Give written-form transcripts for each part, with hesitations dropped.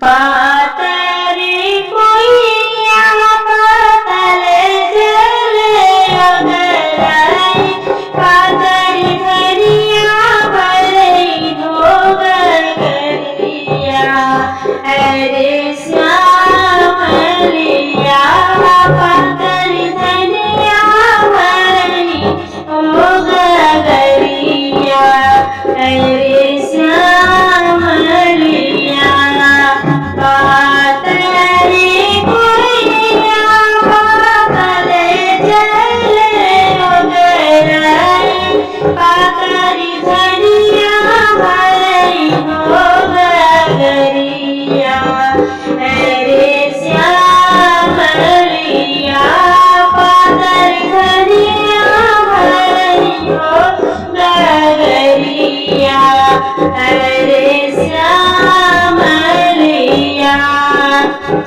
पातरी कोइया पातल जले अगलाई पातरी धनिया भरई धोग गरिया अरे श्याम लिया पातरी धनिया भरई धोग गरिया अरे श्याम लिया पातरी कोइया पातल जले अगलाई पातरी धनिया भरई धोग गरिया अरे श्याम लिया पातरी धनिया भरई धोग गरिया अरे श्याम लिया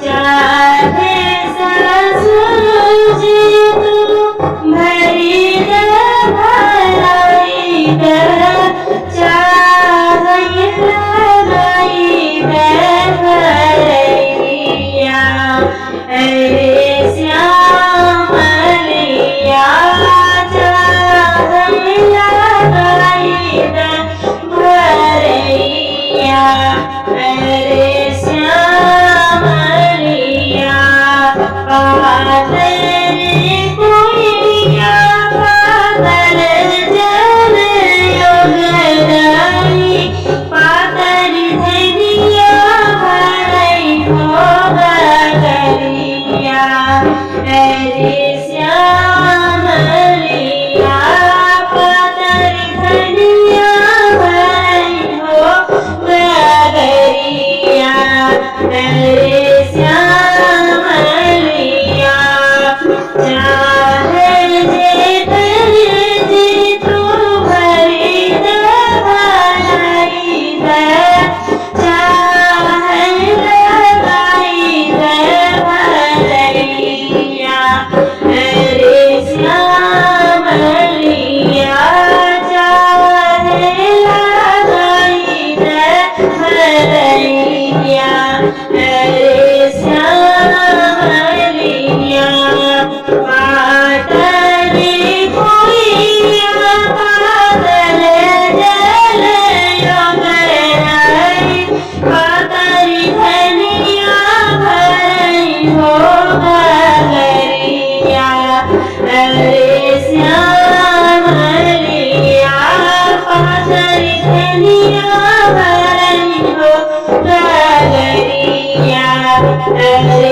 चाहे ससुर जी तू भरी भलाई चाहे लगाई भरैया अरे श्याम लिया चाहे लगाई भरैया अरे श्याम लिया पातरी कोइया पातल जले अगलाई पातरी धनिया भरई धोग गरिया अरे श्याम लिया पातरी धनिया भरई धोग गरिया अरे श्याम लिया चाहे जेठ जी तू भरी भलाई चाहे लगाई भरैया अरे श्याम लिया चाहे लगाई भरैया अरे श्याम लिया पातरी कोइया पातल जले अगलाई पातरी धनिया भरई धोग गरिया अरे श्याम लिया पातरी धनिया भरई धोग गरिया अरे